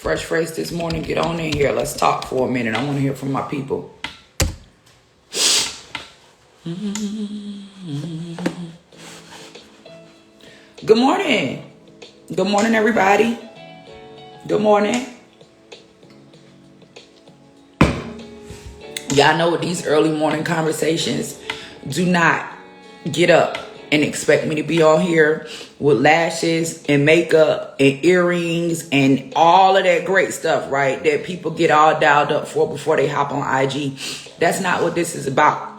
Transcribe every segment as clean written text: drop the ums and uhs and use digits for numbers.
Fresh face this morning. Get on in here. Let's talk for a minute. I want to hear from my people. Good morning. Good morning, everybody. Good morning. Y'all know with these early morning conversations, do not get up and expect me to be on here with lashes and makeup and earrings and all of that great stuff, right? That people get all dialed up for before they hop on IG. That's not what this is about.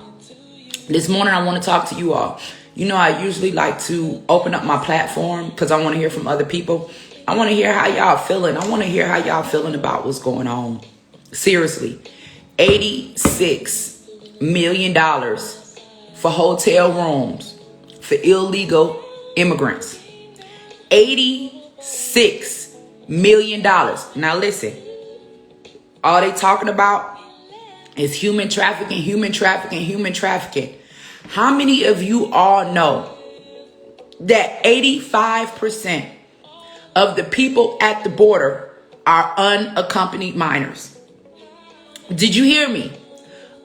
This morning, I want to talk to you all. You know, I usually like to open up my platform because I want to hear from other people. I want to hear how y'all feeling. I want to hear how y'all feeling about what's going on. Seriously, $86 million for hotel rooms for illegal immigrants. $86 million. Now listen, all they talking about is human trafficking, human trafficking, human trafficking. How many of you all know that 85% of the people at the border are unaccompanied minors? Did you hear me?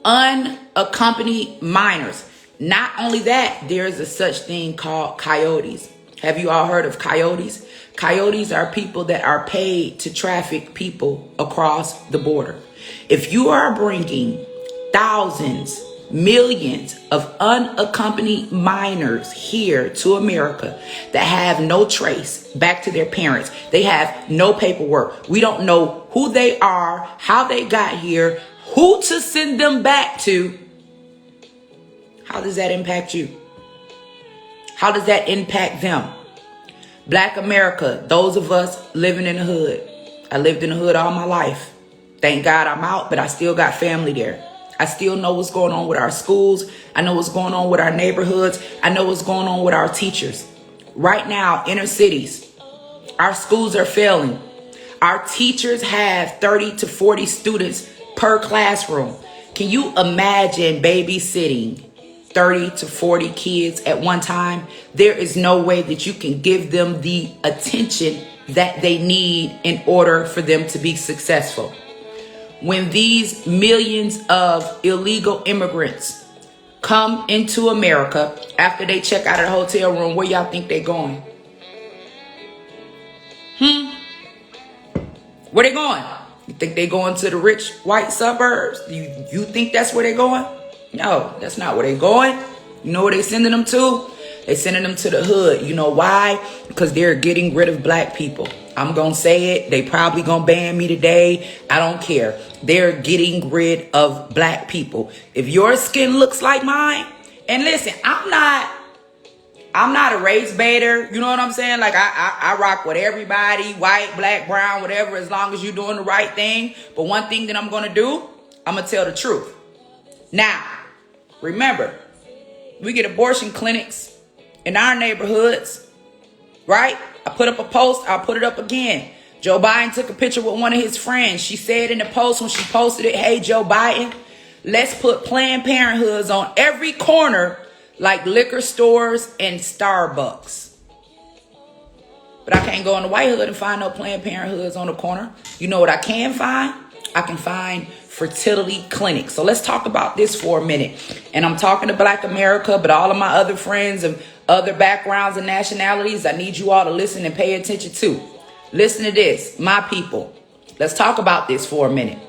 Unaccompanied minors. Not only that, there's a such thing called coyotes. Have you all heard of coyotes? Coyotes are people that are paid to traffic people across the border. If you are bringing thousands, millions of unaccompanied minors here to America that have no trace back to their parents, they have no paperwork. We don't know who they are, how they got here, who to send them back to. How does that impact you? How does that impact them? Black America, those of us living in the hood. I lived in the hood all my life. Thank God I'm out, but I still got family there. I still know what's going on with our schools. I know what's going on with our neighborhoods. I know what's going on with our teachers. Right now, inner cities, our schools are failing. Our teachers have 30 to 40 students per classroom. Can you imagine babysitting 30 to 40 kids at one time? There is no way that you can give them the attention that they need in order for them to be successful. When these millions of illegal immigrants come into America after they check out of the hotel room, where y'all think they going? Where they going? You think they going to the rich white suburbs? You think that's where they going? No, that's not where they going. You know where they sending them to? They sending them to the hood. You know why? Because they're getting rid of black people. I'm going to say it. They probably going to ban me today. I don't care. They're getting rid of black people. If your skin looks like mine, and listen, I'm not a race baiter. You know what I'm saying? Like I rock with everybody, white, black, brown, whatever, as long as you're doing the right thing. But one thing that I'm going to do, I'm going to tell the truth. Now, remember, we get abortion clinics in our neighborhoods, right? I put up a post. I'll put it up again. Joe Biden took a picture with one of his friends. She said in the post when she posted it, "Hey, Joe Biden, let's put Planned Parenthoods on every corner like liquor stores and Starbucks." But I can't go in the White Hood and find no Planned Parenthoods on the corner. You know what I can find? I can find fertility clinics. So let's talk about this for a minute. And I'm talking to Black America, but all of my other friends of other backgrounds and nationalities, I need you all to listen and pay attention to. Listen to this, my people. Let's talk about this for a minute.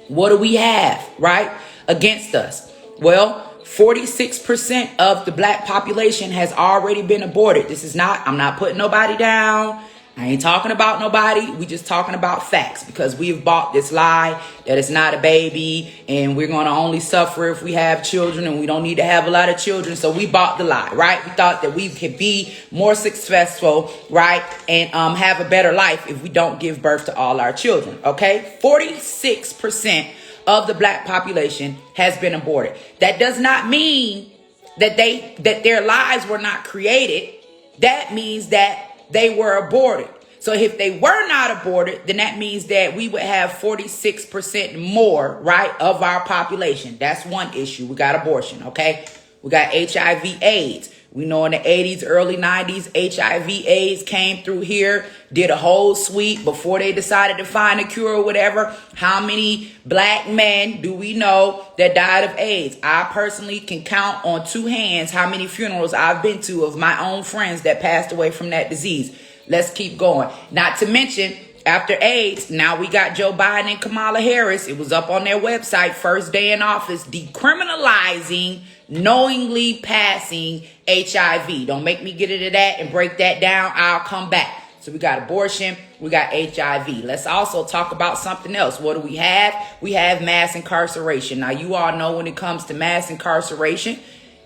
What do we have, right, against us? Well, 46% of the black population has already been aborted. I'm not putting nobody down. I ain't talking about nobody. We just talking about facts, because we have bought this lie that it's not a baby and we're going to only suffer if we have children and we don't need to have a lot of children. So we bought the lie, right? We thought that we could be more successful, right? And have a better life if we don't give birth to all our children. Okay. 46% of the black population has been aborted. That does not mean that their lives were not created. That means that they were aborted. So if they were not aborted, then that means that we would have 46% more, right, of our population. That's one issue. We got abortion, okay? We got HIV, AIDS. We know in the 80s, early 90s, HIV/AIDS came through here, did a whole sweep before they decided to find a cure or whatever. How many black men do we know that died of AIDS? I personally can count on two hands how many funerals I've been to of my own friends that passed away from that disease. Let's keep going. Not to mention, after AIDS, now we got Joe Biden and Kamala Harris. It was up on their website, first day in office, decriminalizing knowingly passing HIV. Don't make me get into that and break that down. I'll come back. So we got abortion, we got HIV. Let's also talk about something else. What do we have? We have mass incarceration. Now, you all know when it comes to mass incarceration,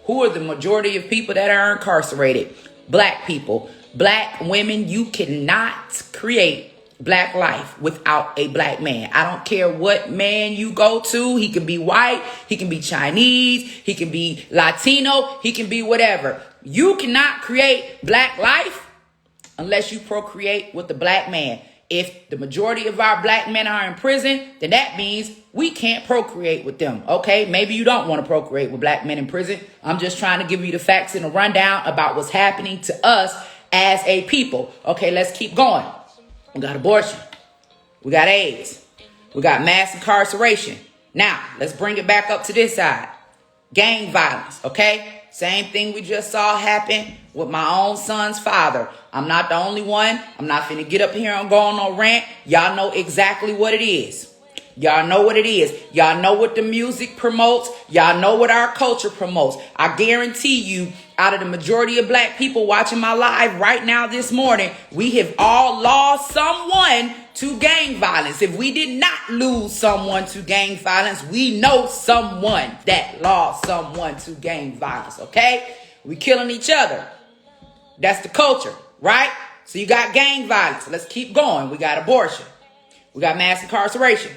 who are the majority of people that are incarcerated? Black people. Black women. You cannot create black life without a black man. I don't care what man you go to. He can be white. He can be Chinese. He can be Latino. He can be whatever. You cannot create black life unless you procreate with the black man. If the majority of our black men are in prison, then that means we can't procreate with them. Okay, maybe you don't want to procreate with black men in prison. I'm just trying to give you the facts and a rundown about what's happening to us as a people. Okay, let's keep going. We got abortion. We got AIDS. We got mass incarceration. Now, let's bring it back up to this side. Gang violence, okay? Same thing we just saw happen with my own son's father. I'm not the only one. I'm not finna get up here and go on no rant. Y'all know exactly what it is. Y'all know what it is. Y'all know what the music promotes. Y'all know what our culture promotes. I guarantee you, out of the majority of black people watching my live right now this morning, we have all lost someone to gang violence. If we did not lose someone to gang violence, we know someone that lost someone to gang violence, okay? We killing each other. That's the culture, right? So you got gang violence. Let's keep going. We got abortion. We got mass incarceration.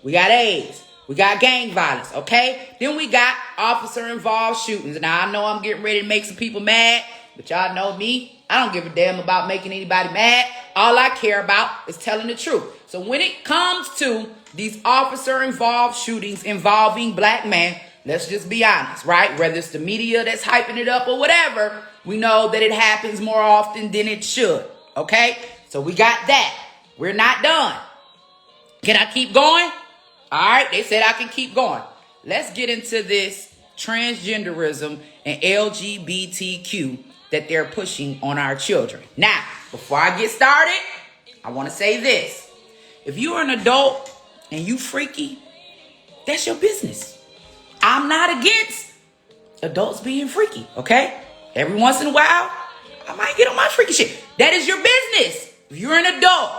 We got AIDS. We got gang violence, okay? Then we got officer-involved shootings. Now, I know I'm getting ready to make some people mad, but y'all know me. I don't give a damn about making anybody mad. All I care about is telling the truth. So when it comes to these officer-involved shootings involving black men, let's just be honest, right? Whether it's the media that's hyping it up or whatever, we know that it happens more often than it should, okay? So we got that. We're not done. Can I keep going? All right, they said I can keep going. Let's get into this transgenderism and LGBTQ that they're pushing on our children. Now, before I get started, I want to say this. If you're an adult and you freaky, that's your business. I'm not against adults being freaky, okay? Every once in a while, I might get on my freaky shit. That is your business. If you're an adult,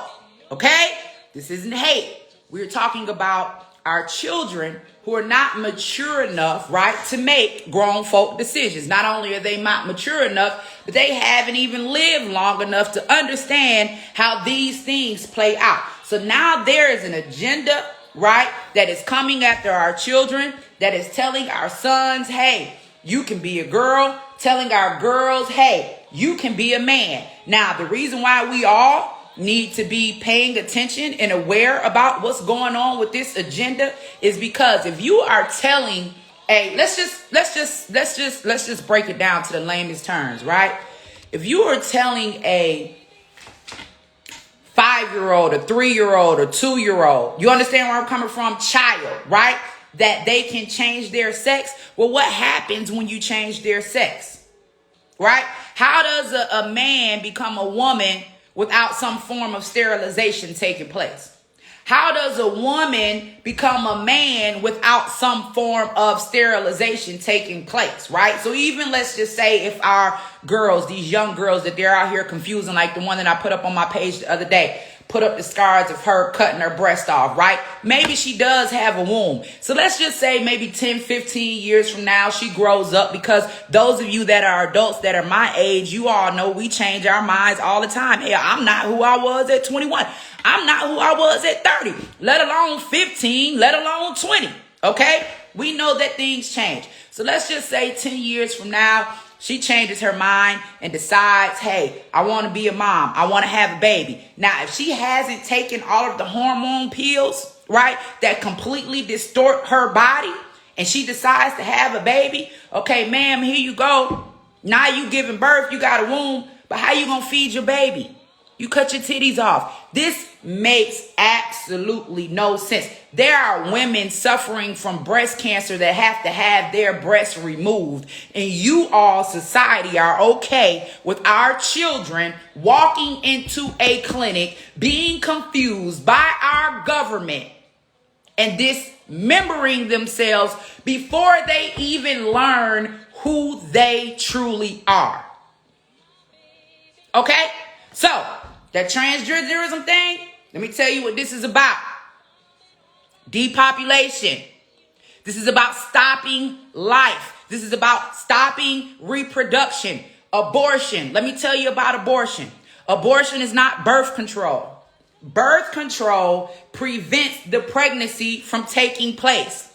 okay? This isn't hate. We're talking about our children who are not mature enough, right, to make grown folk decisions. Not only are they not mature enough, but they haven't even lived long enough to understand how these things play out. So now there is an agenda, right, that is coming after our children, that is telling our sons, hey, you can be a girl, telling our girls, hey, you can be a man. Now, the reason why we all need to be paying attention and aware about what's going on with this agenda is because if you are telling let's just break it down to the lamest terms, right? If you are telling a 5-year-old, a 3-year-old, a 2-year-old, you understand where I'm coming from, child, right? That they can change their sex. Well, what happens when you change their sex, right? How does a man become a woman without some form of sterilization taking place? How does a woman become a man without some form of sterilization taking place, right? So even let's just say if our girls, these young girls that they're out here confusing, like the one that I put up on my page the other day, put up the scars of her cutting her breast off, right? Maybe she does have a womb. So let's just say maybe 10, 15 years from now, she grows up, because those of you that are adults that are my age, you all know we change our minds all the time. Hey, I'm not who I was at 21. I'm not who I was at 30, let alone 15, let alone 20. Okay? We know that things change. So let's just say 10 years from now, she changes her mind and decides, hey, I want to be a mom. I want to have a baby. Now, if she hasn't taken all of the hormone pills, right, that completely distort her body, and she decides to have a baby, okay, ma'am, here you go. Now you giving birth, you got a womb, but how you gonna feed your baby? You cut your titties off. This makes absolutely no sense. There are women suffering from breast cancer that have to have their breasts removed. And you all, society, are okay with our children walking into a clinic, being confused by our government and dismembering themselves before they even learn who they truly are. Okay? So, that transgenderism thing, let me tell you what this is about. Depopulation. This is about stopping life. This is about stopping reproduction. Abortion. Let me tell you about abortion. Abortion is not birth control. Birth control prevents the pregnancy from taking place.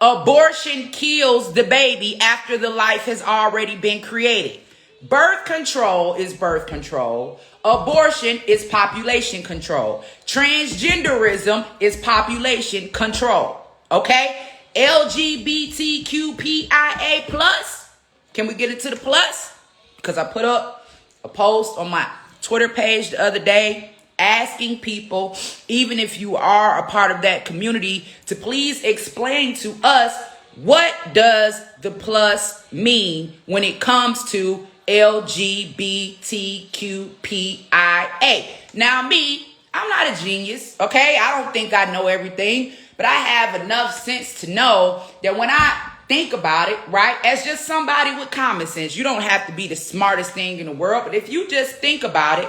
Abortion kills the baby after the life has already been created. Birth control is birth control. Abortion is population control. Transgenderism is population control. Okay? LGBTQPIA plus. Can we get into the plus? Because I put up a post on my Twitter page the other day asking people, even if you are a part of that community, to please explain to us, what does the plus mean when it comes to LGBTQPIA? Now me, I'm not a genius, okay? I don't think I know everything, but I have enough sense to know that when I think about it, right, as just somebody with common sense, you don't have to be the smartest thing in the world, but if you just think about it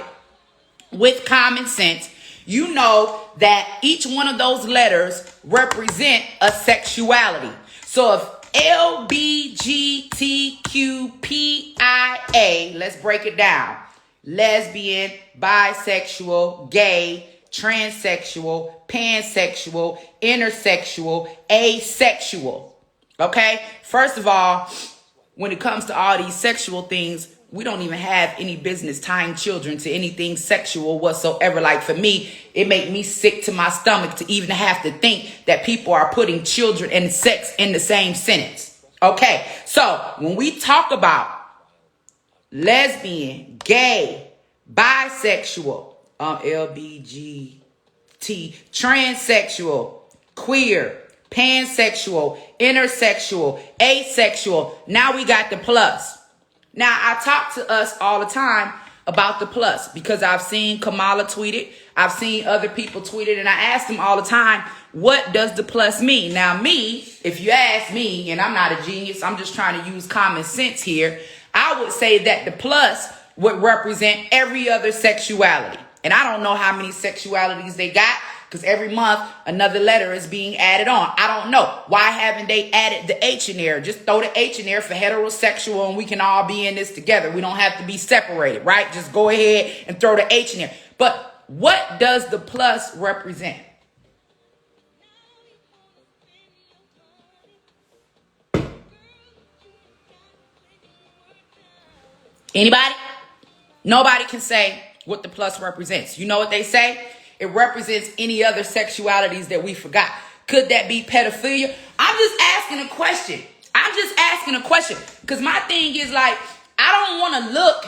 with common sense, you know that each one of those letters represent a sexuality. So if LGBTQPIA, let's break it down. Lesbian, bisexual, gay, transsexual, pansexual, intersexual, asexual. Okay? First of all, when it comes to all these sexual things, we don't even have any business tying children to anything sexual whatsoever. Like for me, it made me sick to my stomach to even have to think that people are putting children and sex in the same sentence. Okay, so when we talk about lesbian, gay, bisexual, LBGT, transsexual, queer, pansexual, intersexual, asexual, now we got the plus. Now, I talk to us all the time about the plus because I've seen Kamala tweet it. I've seen other people tweet it, and I ask them all the time, what does the plus mean? Now, me, if you ask me, and I'm not a genius, I'm just trying to use common sense here, I would say that the plus would represent every other sexuality. And I don't know how many sexualities they got, because every month another letter is being added on. I don't know. Why haven't they added the H in there? Just throw the H in there for heterosexual and we can all be in this together. We don't have to be separated, right? Just go ahead and throw the H in there. But what does the plus represent? Anybody? Nobody can say what the plus represents. You know what they say? It represents any other sexualities that we forgot. Could that be pedophilia? I'm just asking a question. Because my thing is like, I don't want to look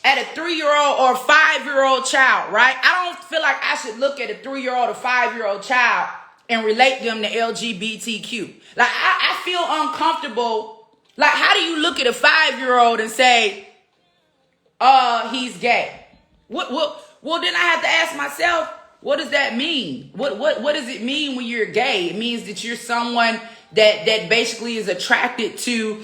at a 3-year-old or a 5-year-old child, right? I don't feel like I should look at a 3-year-old or 5-year-old child and relate them to LGBTQ. Like, I feel uncomfortable. Like, how do you look at a 5-year-old and say, he's gay? Well, then I have to ask myself, what does that mean? What does it mean when you're gay? It means that you're someone that basically is attracted to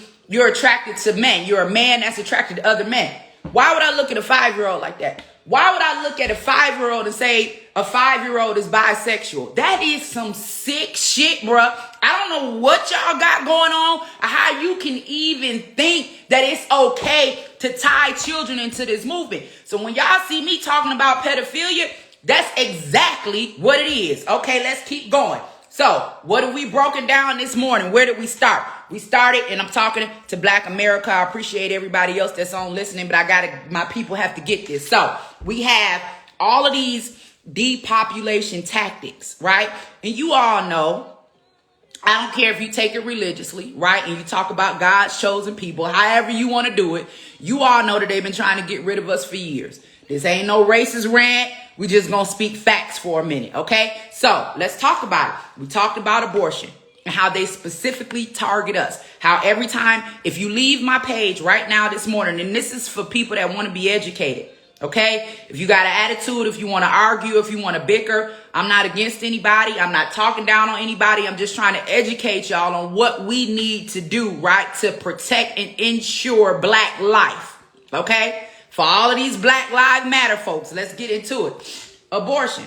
men. You're a man that's attracted to other men. Why would I look at a 5-year-old like that? Why would I look at a 5-year-old and say a 5-year-old is bisexual? That is some sick shit, bruh. I don't know what y'all got going on, or how you can even think that it's okay to tie children into this movement. So when y'all see me talking about pedophilia, that's exactly what it is. Okay, let's keep going. So what have we broken down this morning? Where did we start? We started, and I'm talking to Black America. I appreciate everybody else that's on listening, but my people have to get this. So we have all of these depopulation tactics, right? And you all know I don't care if you take it religiously, right? And you talk about God's chosen people, however you want to do it. You all know that they've been trying to get rid of us for years. This ain't no racist rant. We just gonna speak facts for a minute, okay? So let's talk about it. We talked about abortion and how they specifically target us. How every time, if you leave my page right now this morning, and this is for people that want to be educated, okay? If you got an attitude, if you want to argue, if you want to bicker, I'm not against anybody. I'm not talking down on anybody. I'm just trying to educate y'all on what we need to do, right? To protect and ensure black life, okay? For all of these Black Lives Matter folks, let's get into it. Abortion.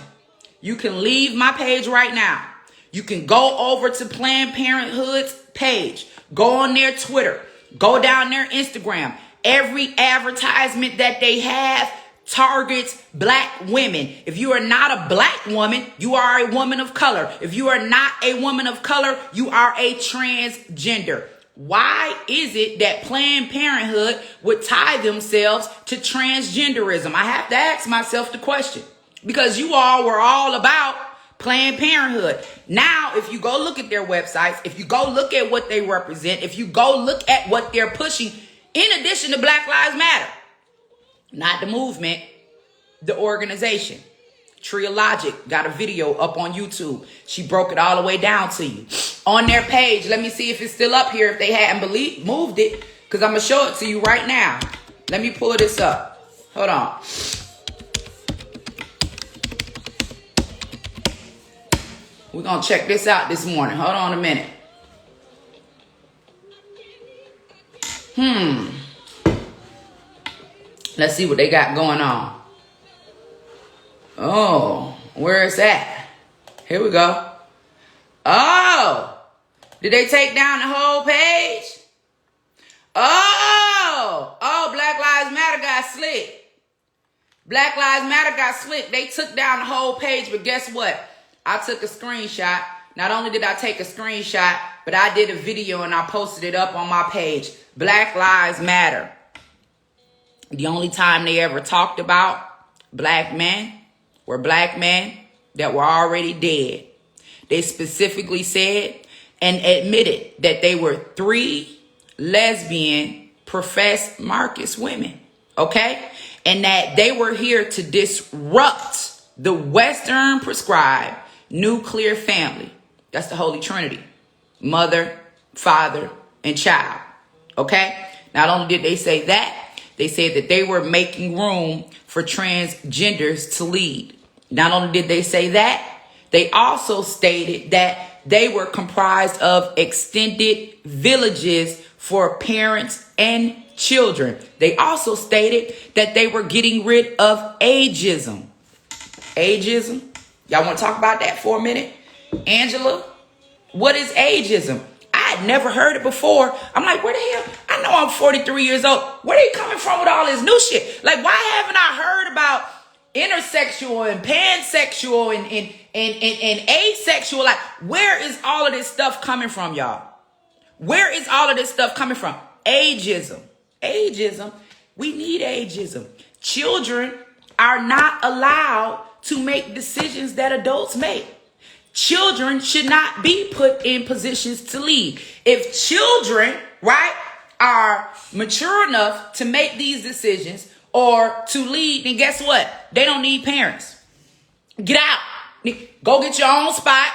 You can leave my page right now. You can go over to Planned Parenthood's page. Go on their Twitter. Go down their Instagram. Every advertisement that they have targets black women. If you are not a black woman, you are a woman of color. If you are not a woman of color, you are a transgender. Why is it that Planned Parenthood would tie themselves to transgenderism? I have to ask myself the question, because you all were all about Planned Parenthood. Now, if you go look at their websites, if you go look at what they represent, if you go look at what they're pushing, in addition to Black Lives Matter, not the movement, the organization. Tria Logic got a video up on YouTube. She broke it all the way down to you. On their page, let me see if it's still up here, if they hadn't moved it, because I'm going to show it to you right now. Let me pull this up. Hold on. We're going to check this out this morning. Hold on a minute. Let's see what they got going on. Oh, where is that? Here we go. Oh, did they take down the whole page? Oh, Black Lives Matter got slick. Black Lives Matter got slick. They took down the whole page, but guess what? I took a screenshot. Not only did I take a screenshot, but I did a video and I posted it up on my page. Black Lives Matter. The only time they ever talked about black men were black men that were already dead. They specifically said and admitted that they were 3 lesbian professed Marcus women, okay? And that they were here to disrupt the Western prescribed nuclear family. That's the Holy Trinity. Mother, father, and child, okay? Not only did they say that, they said that they were making room for transgenders to lead. Not only did they say that, they also stated that they were comprised of extended villages for parents and children. They also stated that they were getting rid of ageism. Ageism? Y'all want to talk about that for a minute? Angela, what is ageism? I had never heard it before. I'm like, where the hell? I know I'm 43 years old. Where are you coming from with all this new shit? Like, why haven't I heard about intersexual and pansexual and asexual? Like, where is all of this stuff coming from, y'all? Where is all of this stuff coming from? Ageism. Ageism. We need ageism. Children are not allowed to make decisions that adults make. Children should not be put in positions to lead. If children, right, are mature enough to make these decisions or to lead, then guess what? They don't need parents. Get out. Go get your own spot.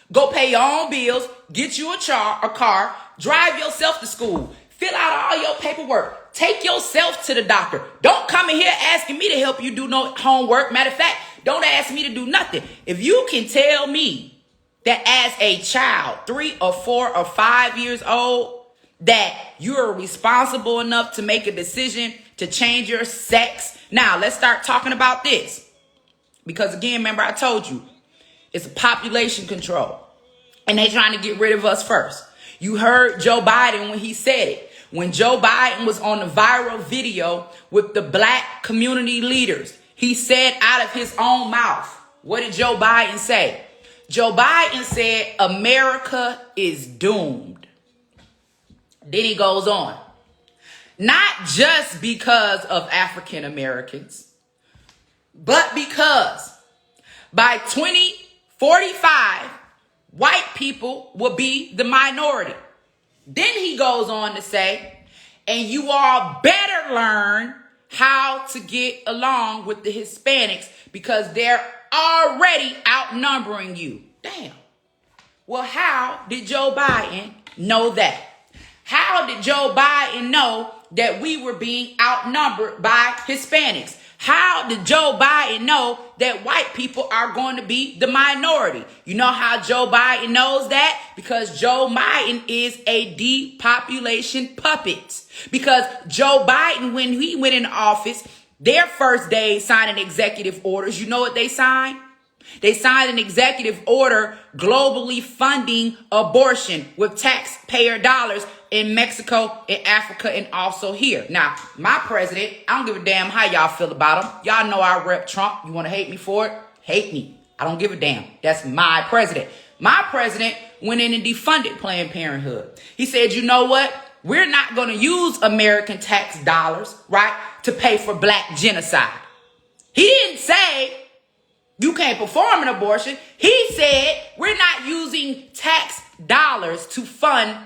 Go pay your own bills. Get you a car. Drive yourself to school. Fill out all your paperwork. Take yourself to the doctor. Don't come in here asking me to help you do no homework. Matter of fact, don't ask me to do nothing. If you can tell me that as a child, 3 or 4 or 5 years old, that you're responsible enough to make a decision to change your sex. Now, let's start talking about this. Because again, remember I told you, it's a population control. And they're trying to get rid of us first. You heard Joe Biden when he said it. When Joe Biden was on the viral video with the black community leaders, he said out of his own mouth, what did Joe Biden say? Joe Biden said, America is doomed. Then he goes on. Not just because of African Americans, but because by 2045, white people will be the minority. Then he goes on to say, and you all better learn how to get along with the Hispanics because they're already outnumbering you. Damn. Well, how did Joe Biden know that? How did Joe Biden know that we were being outnumbered by Hispanics? How did Joe Biden know that white people are going to be the minority? You know how Joe Biden knows that? Because Joe Biden is a depopulation puppet. Because Joe Biden, when he went in office, their first day signing executive orders, you know what they signed? They signed an executive order globally funding abortion with taxpayer dollars in Mexico, in Africa, and also here. Now, my president, I don't give a damn how y'all feel about him. Y'all know I rep Trump. You want to hate me for it? Hate me. I don't give a damn. That's my president. My president went in and defunded Planned Parenthood. He said, you know what? We're not going to use American tax dollars, right, to pay for black genocide. He didn't say you can't perform an abortion. He said we're not using tax dollars to fund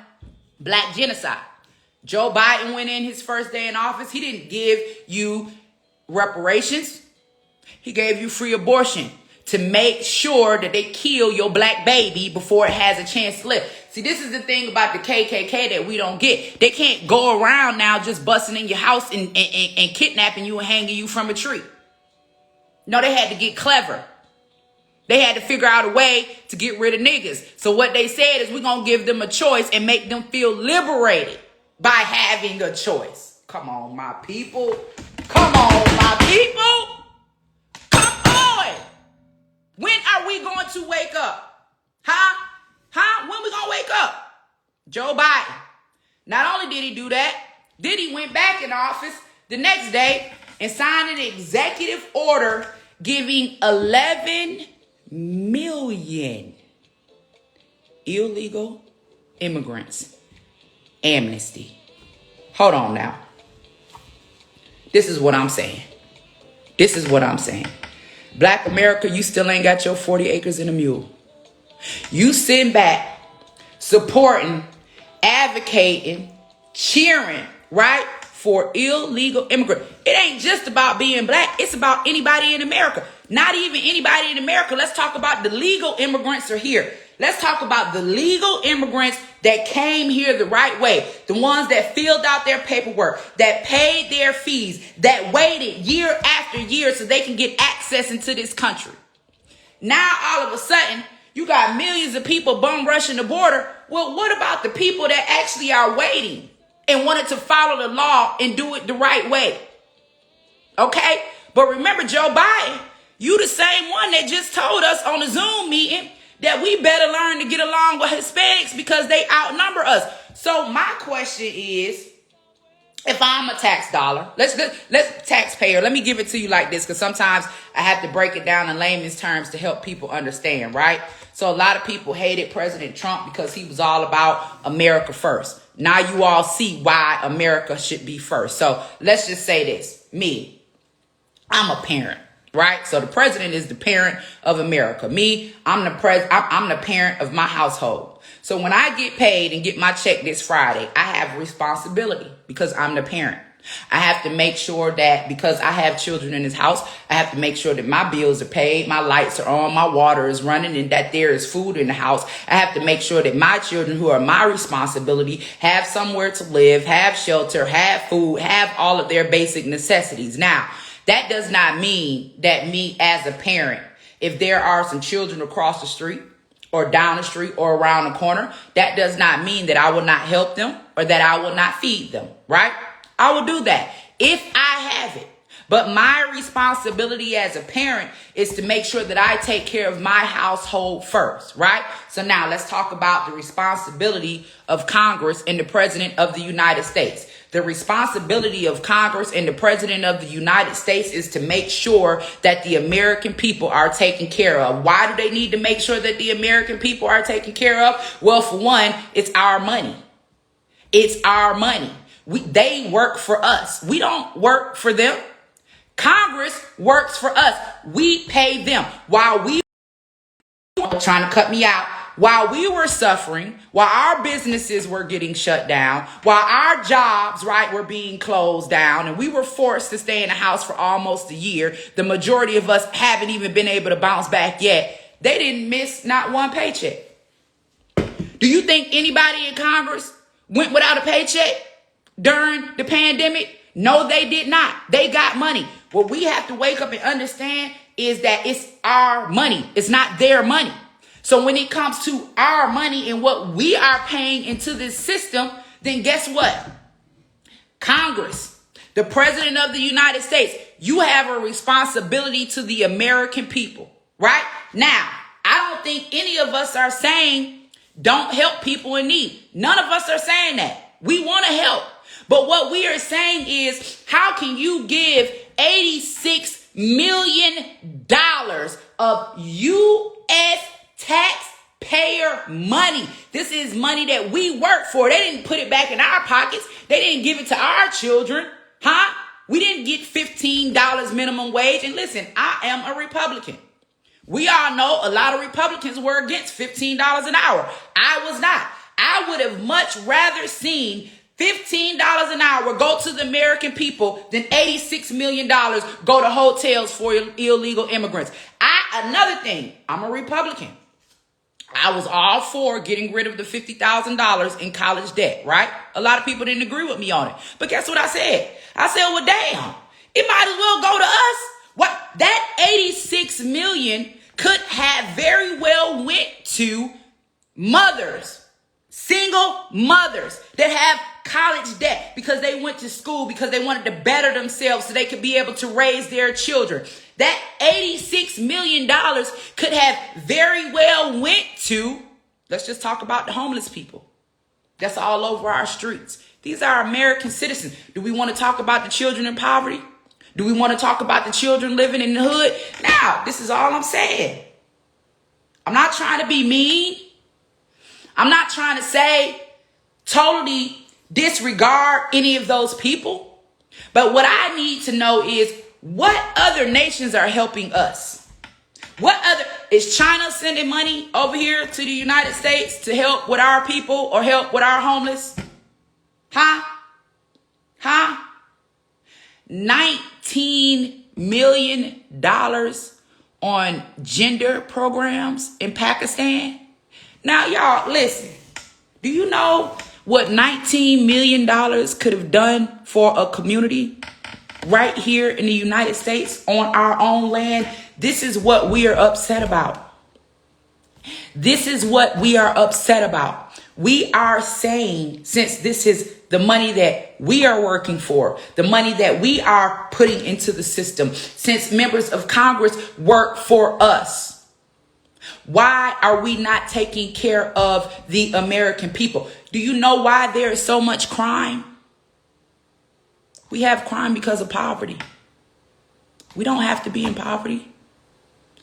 black genocide. Joe Biden went in his first day in office. He didn't give you reparations. He gave you free abortion to make sure that they kill your black baby before it has a chance to live. See, this is the thing about the KKK that we don't get. They can't go around now just busting in your house and kidnapping you and hanging you from a tree. No, they had to get clever. They had to figure out a way to get rid of niggas. So what they said is we're going to give them a choice and make them feel liberated by having a choice. Come on, my people. Come on, my people. Come on. When are we going to wake up? Huh? When we going to wake up? Joe Biden. Not only did he do that, then he went back in office the next day and signed an executive order giving 11 million illegal immigrants amnesty. Hold on now. This is what I'm saying. Black America, you still ain't got your 40 acres and a mule. You sitting back, supporting, advocating, cheering, right, for illegal immigrants. It ain't just about being black. It's about anybody in America. Not even anybody in America. Let's talk about the legal immigrants are here. Let's talk about the legal immigrants that came here the right way. The ones that filled out their paperwork, that paid their fees, that waited year after year so they can get access into this country. Now, all of a sudden, you got millions of people bum rushing the border. Well, what about the people that actually are waiting and wanted to follow the law and do it the right way? Okay? But remember, Joe Biden, you the same one that just told us on the Zoom meeting that we better learn to get along with Hispanics because they outnumber us. So my question is, if I'm a tax dollar, let's taxpayer, let me give it to you like this, because sometimes I have to break it down in layman's terms to help people understand, right? So a lot of people hated President Trump because he was all about America first. Now you all see why America should be first. So let's just say this. Me, I'm a parent, right? So the president is the parent of America. Me, I'm the parent of my household. So when I get paid and get my check this Friday, I have responsibility because I'm the parent. I have to make sure that because I have children in this house, I have to make sure that my bills are paid, my lights are on, my water is running, and that there is food in the house. I have to make sure that my children, who are my responsibility, have somewhere to live, have shelter, have food, have all of their basic necessities. Now, that does not mean that me as a parent, if there are some children across the street or down the street or around the corner, that does not mean that I will not help them or that I will not feed them, right? I will do that if I have it. But my responsibility as a parent is to make sure that I take care of my household first, right? So now let's talk about the responsibility of Congress and the President of the United States. The responsibility of Congress and the President of the United States is to make sure that the American people are taken care of. Why do they need to make sure that the American people are taken care of? Well, for one, it's our money. It's our money. They work for us. We don't work for them. Congress works for us. We pay them. While we trying to cut me out, while we were suffering, while our businesses were getting shut down, while our jobs, right, were being closed down, and we were forced to stay in the house for almost a year, the majority of us haven't even been able to bounce back yet. They didn't miss not one paycheck. Do you think anybody in Congress went without a paycheck during the pandemic? No, they did not. They got money. What we have to wake up and understand is that it's our money. It's not their money. So when it comes to our money and what we are paying into this system, then guess what? Congress, the president of the United States, you have a responsibility to the American people, right? Now, I don't think any of us are saying don't help people in need. None of us are saying that. We want to help. But what we are saying is, how can you give $86 million of U.S. taxpayer money? This is money that we work for. They didn't put it back in our pockets. They didn't give it to our children. Huh? We didn't get $15 minimum wage. And listen, I am a Republican. We all know a lot of Republicans were against $15 an hour. I was not. I would have much rather seen $15 an hour go to the American people than $86 million go to hotels for illegal immigrants. Another thing, I'm a Republican. I was all for getting rid of the $50,000 in college debt, right? A lot of people didn't agree with me on it. But guess what I said? I said, well, damn, it might as well go to us. What? That $86 million could have very well went to mothers, single mothers that have college debt because they went to school, because they wanted to better themselves so they could be able to raise their children. That $86 million could have very well went to, let's just talk about the homeless people that's all over our streets. These are American citizens. Do we want to talk about the children in poverty? Do we want to talk about the children living in the hood? Now, this is all I'm saying. I'm not trying to be mean. I'm not trying to say totally disregard any of those people. But what I need to know is what other nations are helping us. What other, is China sending money over here to the United States to help with our people or help with our homeless? Huh? $19 million on gender programs in Pakistan. Now, y'all, listen. Do you know what $19 million could have done for a community right here in the United States on our own land? This is what we are upset about. This is what we are upset about. We are saying, since this is the money that we are working for, the money that we are putting into the system, since members of Congress work for us, why are we not taking care of the American people? Do you know why there is so much crime? We have crime because of poverty. We don't have to be in poverty.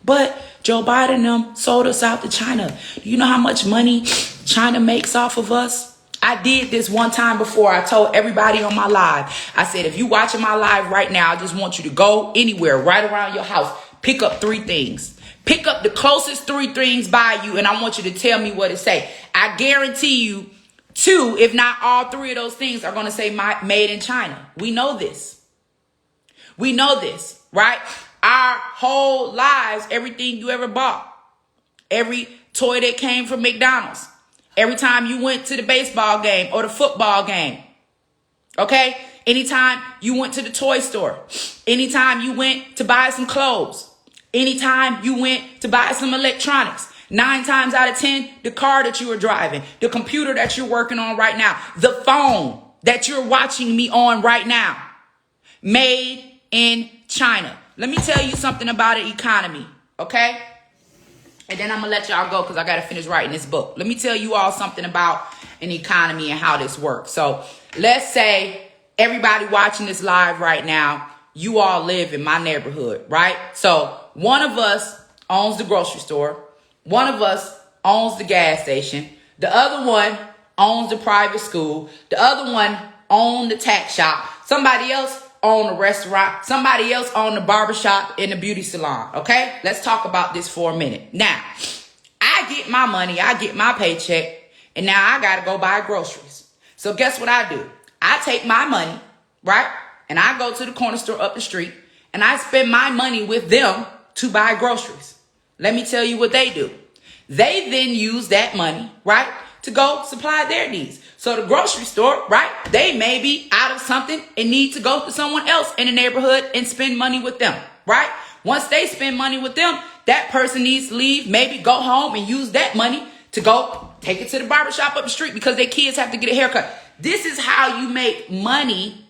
But Joe Biden sold us out to China. Do you know how much money China makes off of us? I did this one time before. I told everybody on my live. I said, if you're watching my live right now, I just want you to go anywhere right around your house. Pick up 3 things. Pick up the closest 3 things by you, and I want you to tell me what it say. I guarantee you 2, if not all 3 of those things are going to say made in China. We know this. We know this, right? Our whole lives, everything you ever bought, every toy that came from McDonald's, every time you went to the baseball game or the football game, okay? Anytime you went to the toy store, anytime you went to buy some clothes, anytime you went to buy some electronics, 9 times out of 10, the car that you were driving, the computer that you're working on right now, the phone that you're watching me on right now, made in China. Let me tell you something about an economy, okay? And then I'm going to let y'all go because I got to finish writing this book. Let me tell you all something about an economy and how this works. So let's say everybody watching this live right now, you all live in my neighborhood, right? So one of us owns the grocery store. One of us owns the gas station. The other one owns the private school. The other one owns the tax shop. Somebody else own the restaurant. Somebody else own the barbershop and the beauty salon. Okay, let's talk about this for a minute. Now, I get get my money, I get my paycheck, and now I got to go buy groceries. So guess what I do? I take my money, right? And I go to the corner store up the street and I spend my money with them to buy groceries. Let me tell you what they do. They then use that money, right, to go supply their needs. So the grocery store, right, they may be out of something and need to go to someone else in the neighborhood and spend money with them, right? Once they spend money with them, that person needs to leave, maybe go home and use that money to go take it to the barbershop up the street because their kids have to get a haircut. This is how you make money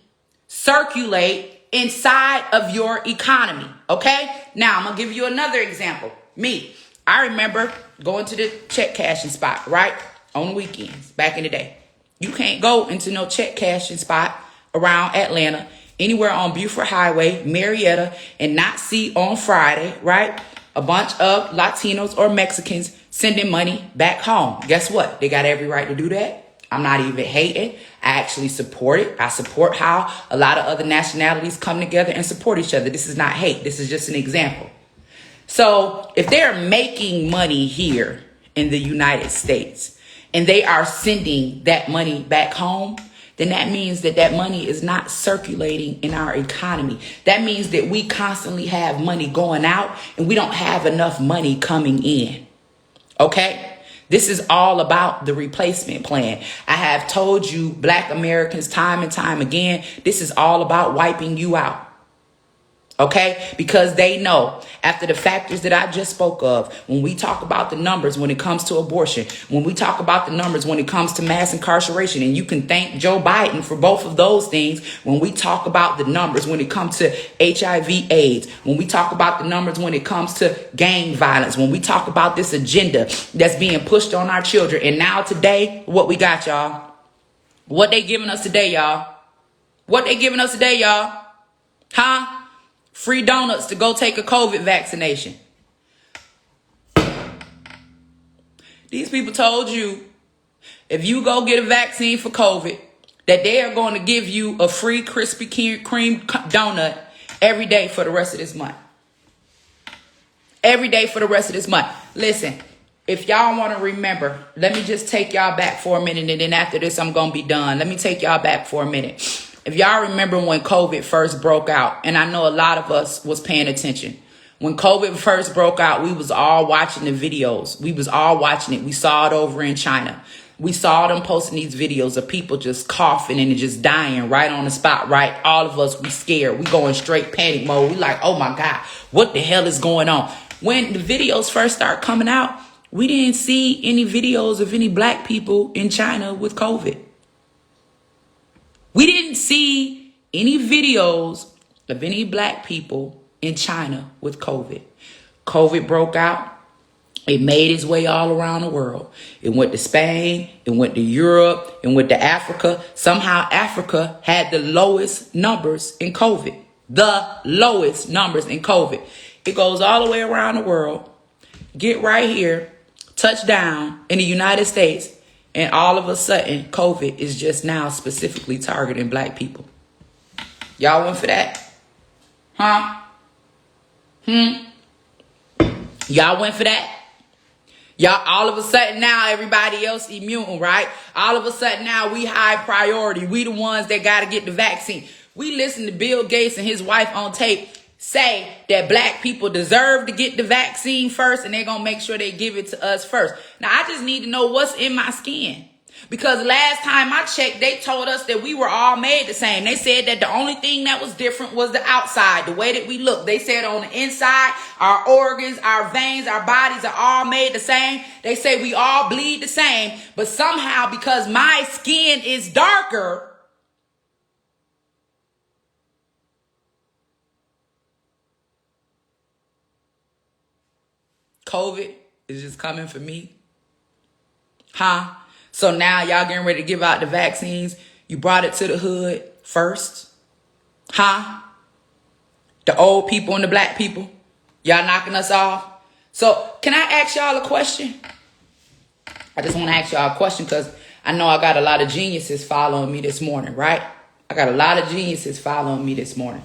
circulate inside of your economy, okay? Now, I'm going to give you another example. Me, I remember going to the check cashing spot, right, on the weekends back in the day. You can't go into no check cashing spot around Atlanta, anywhere on Buford Highway, Marietta, and not see on Friday, right, a bunch of Latinos or Mexicans sending money back home. Guess what? They got every right to do that. I'm not even hating. I actually support it. I support how a lot of other nationalities come together and support each other. This is not hate. This is just an example. So if they're making money here in the United States and they are sending that money back home, then that means that that money is not circulating in our economy. That means that we constantly have money going out and we don't have enough money coming in. Okay? This is all about the replacement plan. I have told you, Black Americans, time and time again, this is all about wiping you out. Okay, because they know after the factors that I just spoke of, when we talk about the numbers when it comes to abortion, when we talk about the numbers when it comes to mass incarceration, and you can thank Joe Biden for both of those things. When we talk about the numbers when it comes to HIV AIDS, when we talk about the numbers when it comes to gang violence, when we talk about this agenda that's being pushed on our children. And now today, what we got, y'all? What they giving us today, y'all? What they giving us today, y'all? Huh? Free donuts to go take a COVID vaccination. These people told you if you go get a vaccine for COVID, that they are going to give you a free Krispy Kreme donut every day for the rest of this month. Every day for the rest of this month. Listen, if y'all want to remember, let me just take y'all back for a minute. And then after this, I'm going to be done. Let me take y'all back for a minute. If y'all remember when COVID first broke out, and I know a lot of us was paying attention. When COVID first broke out, we was all watching the videos. We was all watching it. We saw it over in China. We saw them posting these videos of people just coughing and just dying right on the spot, right? All of us, we scared. We going straight panic mode. We like, oh my God, what the hell is going on? When the videos first start coming out, we didn't see any videos of any Black people in China with COVID. We didn't see any videos of any Black people in China with COVID. COVID broke out. It made its way all around the world. It went to Spain. It went to Europe. It went to Africa. Somehow Africa had the lowest numbers in COVID. The lowest numbers in COVID. It goes all the way around the world. Get right here. Touch down in the United States. And all of a sudden, COVID is just now specifically targeting Black people. Y'all went for that? Huh? Y'all went for that? Y'all, all of a sudden now, everybody else immune, right? All of a sudden now, we high priority. We the ones that got to get the vaccine. We listen to Bill Gates and his wife on tape say that Black people deserve to get the vaccine first and they're going to make sure they give it to us first. Now, I just need to know what's in my skin. Because last time I checked, they told us that we were all made the same. They said that the only thing that was different was the outside, the way that we look. They said on the inside, our organs, our veins, our bodies are all made the same. They say we all bleed the same. But somehow, because my skin is darker, COVID is just coming for me. Huh? So now y'all getting ready to give out the vaccines. You brought it to the hood first. Huh? The old people and the Black people. Y'all knocking us off. So can I ask y'all a question? I just want to ask y'all a question because I know I got a lot of geniuses following me this morning, right? I got a lot of geniuses following me this morning.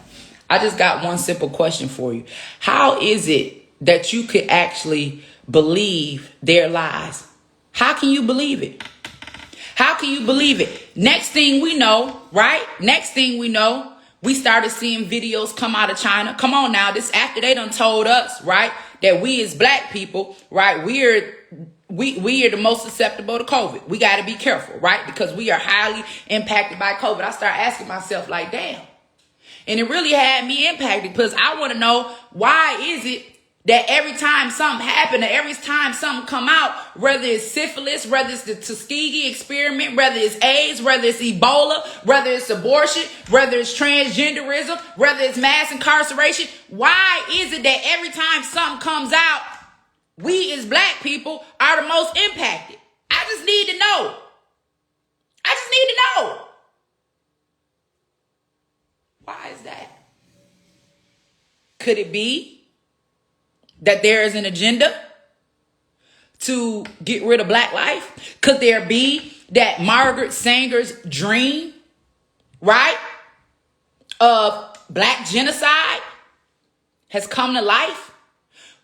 I just got one simple question for you. How is it that you could actually believe their lies. How can you believe it? How can you believe it? Next thing we know, right? Next thing we know, we started seeing videos come out of China. Come on now, this after they done told us, right, that we as black people, right, we are the most susceptible to COVID. We got to be careful, right? Because we are highly impacted by COVID. I start asking myself like, damn. And it really had me impacted because I want to know, why is it that every time something happened, or every time something come out, whether it's syphilis, whether it's the Tuskegee experiment, whether it's AIDS, whether it's Ebola, whether it's abortion, whether it's transgenderism, whether it's mass incarceration, why is it that every time something comes out, we as black people are the most impacted? I just need to know. I just need to know. Why is that? Could it be that there is an agenda to get rid of black life? Could there be that Margaret Sanger's dream, right, of black genocide has come to life?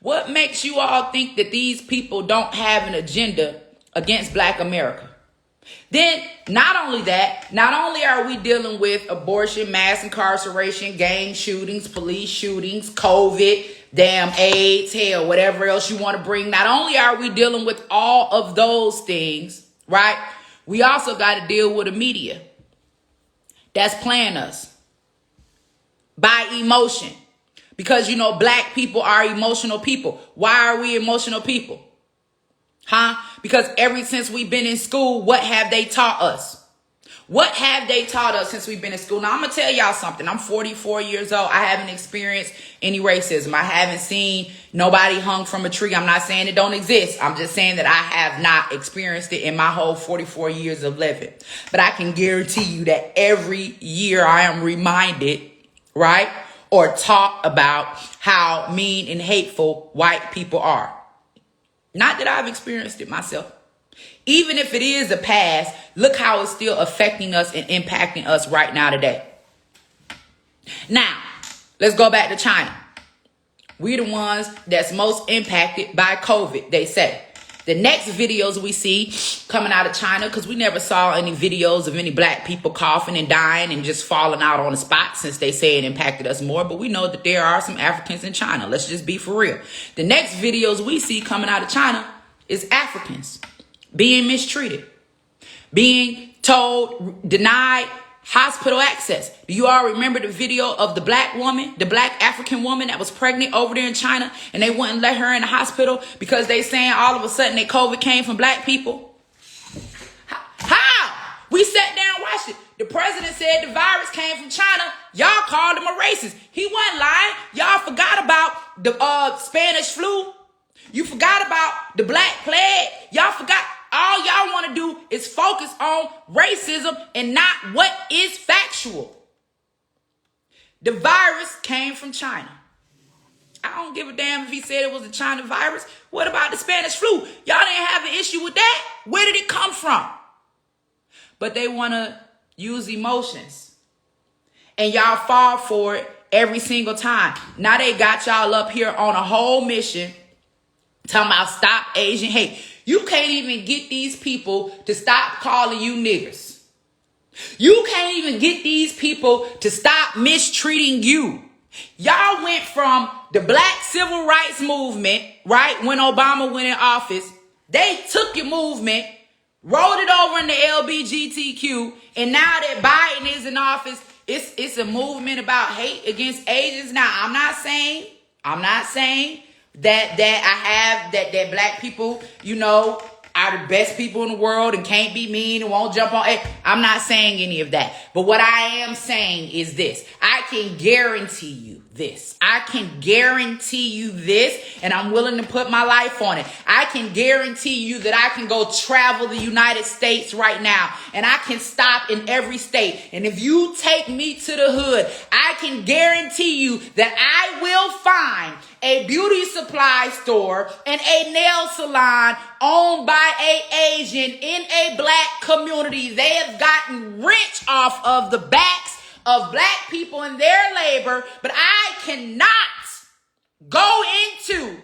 What makes you all think that these people don't have an agenda against black America? Then, not only that, not only are we dealing with abortion, mass incarceration, gang shootings, police shootings, COVID, damn AIDS, hell, whatever else you want to bring. Not only are we dealing with all of those things, right? We also got to deal with the media that's playing us by emotion. Because, you know, black people are emotional people. Why are we emotional people? Huh? Because ever since we've been in school, what have they taught us? What have they taught us since we've been in school? Now, I'm going to tell y'all something. I'm 44 years old. I haven't experienced any racism. I haven't seen nobody hung from a tree. I'm not saying it don't exist. I'm just saying that I have not experienced it in my whole 44 years of living. But I can guarantee you that every year I am reminded, right, or taught about how mean and hateful white people are. Not that I've experienced it myself. Even if it is a past, look how it's still affecting us and impacting us right now today. Now, let's go back to China. We're the ones that's most impacted by COVID, they say. The next videos we see coming out of China, because we never saw any videos of any black people coughing and dying and just falling out on the spot, since they say it impacted us more. But we know that there are some Africans in China. Let's just be for real. The next videos we see coming out of China is Africans being mistreated, being told, denied hospital access. Do you all remember the video of the black woman, the black African woman that was pregnant over there in China, and they wouldn't let her in the hospital because they saying all of a sudden that COVID came from black people? How? We sat down and watched it. The president said the virus came from China. Y'all called him a racist. He wasn't lying. Y'all forgot about the Spanish flu. You forgot about the Black Plague. Y'all forgot. All y'all want to do is focus on racism and not what is factual. The virus came from China. I don't give a damn if he said it was a China virus. What about the Spanish flu? Y'all didn't have an issue with that. Where did it come from? But they want to use emotions. And y'all fall for it every single time. Now they got y'all up here on a whole mission talking about stop Asian hate. You can't even get these people to stop calling you niggers. You can't even get these people to stop mistreating you. Y'all went from the black civil rights movement, right? When Obama went in office, they took your movement, rolled it over into LGBTQ, and now that Biden is in office, it's a movement about hate against Asians. Now, I'm not saying that black people, you know, are the best people in the world and can't be mean and won't jump on. I'm not saying any of that. But what I am saying is this. I can guarantee you this. I can guarantee you this, and I'm willing to put my life on it. I can guarantee you that I can go travel the United States right now, and I can stop in every state. And if you take me to the hood, I can guarantee you that I will find a beauty supply store and a nail salon owned by an Asian in a black community. They have gotten rich off of the backs of black people and their labor, but I cannot go into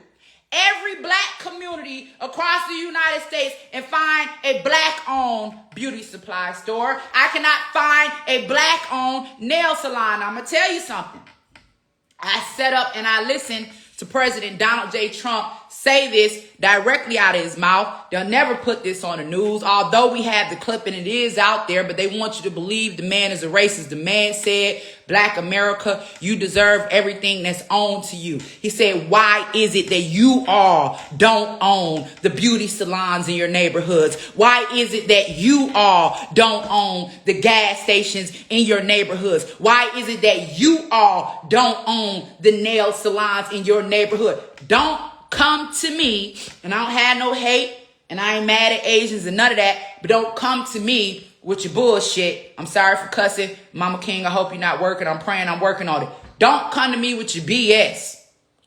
every black community across the United States and find a black-owned beauty supply store. I cannot find a black-owned nail salon. I'm going to tell you something. I sat up and I listened to President Donald J. Trump say this directly out of his mouth. They'll never put this on the news, although we have the clip and it is out there, but they want you to believe the man is a racist. The man said, Black America, you deserve everything that's owned to you. He said, why is it that you all don't own the beauty salons in your neighborhoods? Why is it that you all don't own the gas stations in your neighborhoods? Why is it that you all don't own the nail salons in your neighborhood? Don't come to me, and I don't have no hate, and I ain't mad at Asians and none of that, but don't come to me with your bullshit. I'm sorry for cussing. Mama King, I hope you're not working. I'm praying I'm working on it. Don't come to me with your BS,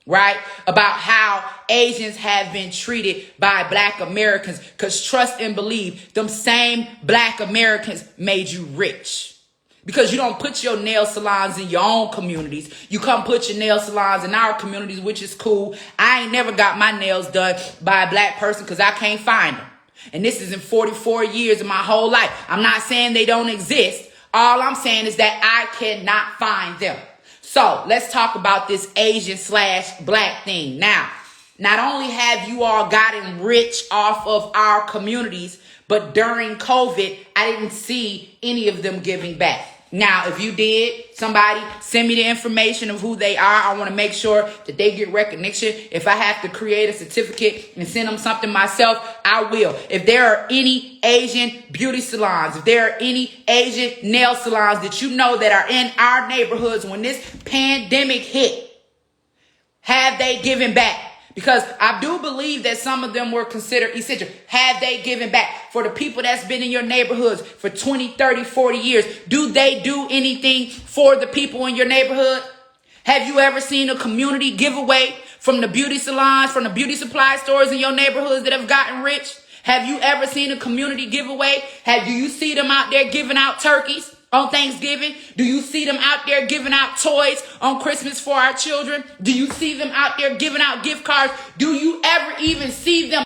right? About how Asians have been treated by Black Americans, because trust and believe, them same Black Americans made you rich. Because you don't put your nail salons in your own communities. You come put your nail salons in our communities, which is cool. I ain't never got my nails done by a black person because I can't find them. And this is in 44 years of my whole life. I'm not saying they don't exist. All I'm saying is that I cannot find them. So let's talk about this Asian/black thing. Now, not only have you all gotten rich off of our communities, but during COVID, I didn't see any of them giving back. Now, if you did, somebody send me the information of who they are. I want to make sure that they get recognition. If I have to create a certificate and send them something myself, I will. If there are any Asian beauty salons, if there are any Asian nail salons that you know that are in our neighborhoods when this pandemic hit, have they given back? Because I do believe that some of them were considered essential. Have they given back? For the people that's been in your neighborhoods for 20, 30, 40 years, do they do anything for the people in your neighborhood? Have you ever seen a community giveaway from the beauty salons, from the beauty supply stores in your neighborhoods that have gotten rich? Have you ever seen a community giveaway? Do you see them out there giving out turkeys on Thanksgiving? Do you see them out there giving out toys on Christmas for our children? Do you see them out there giving out gift cards? Do you ever even see them?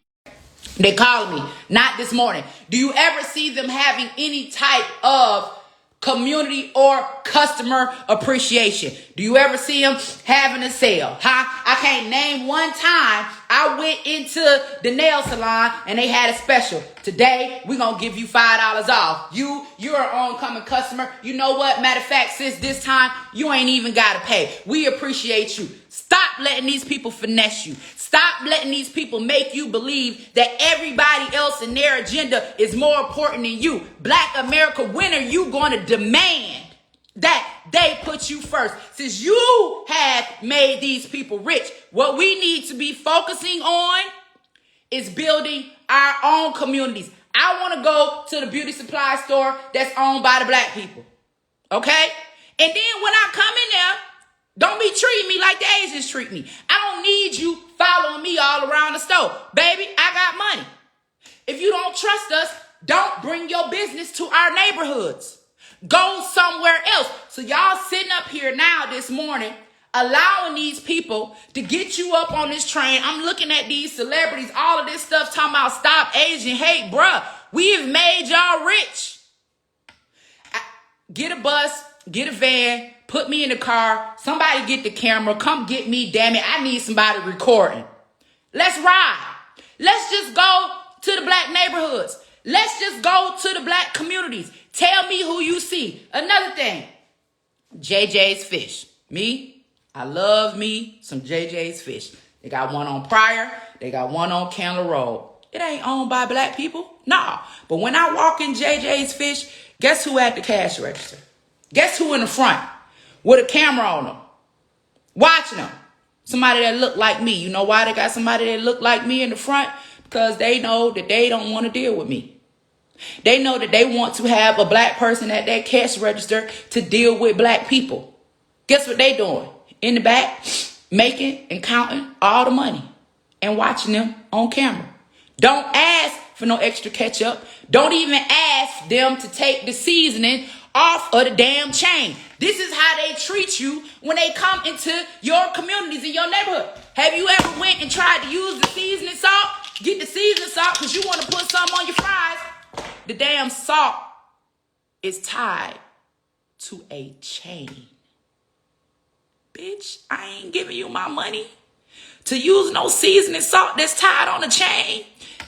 They called me, not this morning. Do you ever see them having any type of community or customer appreciation? Do you ever see them having a sale? I can't name one time I went into the nail salon and they had a special. Today, we're going to give you $5 off. You're an oncoming customer. You know what? Matter of fact, since this time, you ain't even got to pay. We appreciate you. Stop letting these people finesse you. Stop letting these people make you believe that everybody else in their agenda is more important than you. Black America, when are you going to demand that they put you first? Since you have made these people rich, what we need to be focusing on is building our own communities. I want to go to the beauty supply store that's owned by the black people. Okay? And then when I come in there, don't be treating me like the Asians treat me. I don't need you following me all around the store. Baby, I got money. If you don't trust us, don't bring your business to our neighborhoods. Go somewhere else. So y'all sitting up here now this morning, allowing these people to get you up on this train. I'm looking at these celebrities, all of this stuff talking about stop Asian hate. Bruh, we have made y'all rich. Get a bus, get a van, put me in the car. Somebody get the camera. Come get me, damn it. I need somebody recording. Let's ride. Let's just go to the black neighborhoods. Let's just go to the black communities. Tell me who you see. Another thing, JJ's Fish. Me, I love me some JJ's Fish. They got one on Pryor. They got one on Candler Road. It ain't owned by black people. Nah. But when I walk in JJ's Fish, guess who at the cash register? Guess who in the front with a camera on them? Watching them. Somebody that look like me. You know why they got somebody that look like me in the front? Because they know that they don't want to deal with me. They know that they want to have a black person at that cash register to deal with black people. Guess what they doing? In the back, making and counting all the money and watching them on camera. Don't ask for no extra ketchup. Don't even ask them to take the seasoning off of the damn chain. This is how they treat you when they come into your communities in your neighborhood. Have you ever went and tried to use the seasoning salt? Get the seasoning salt because you want to put some on your fries. The damn salt is tied to a chain. Bitch, I ain't giving you my money to use no seasoning salt that's tied on a chain.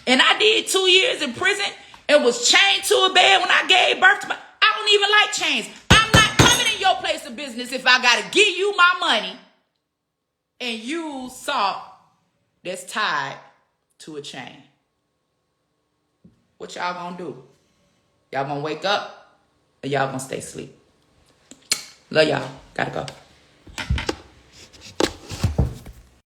And I did 2 years in prison and was chained to a bed when I gave birth to my... I don't even like chains. I'm not coming in your place of business if I got to give you my money and use salt that's tied to a chain. What y'all gonna do? Y'all gonna wake up or y'all gonna stay asleep? Love y'all. Gotta go.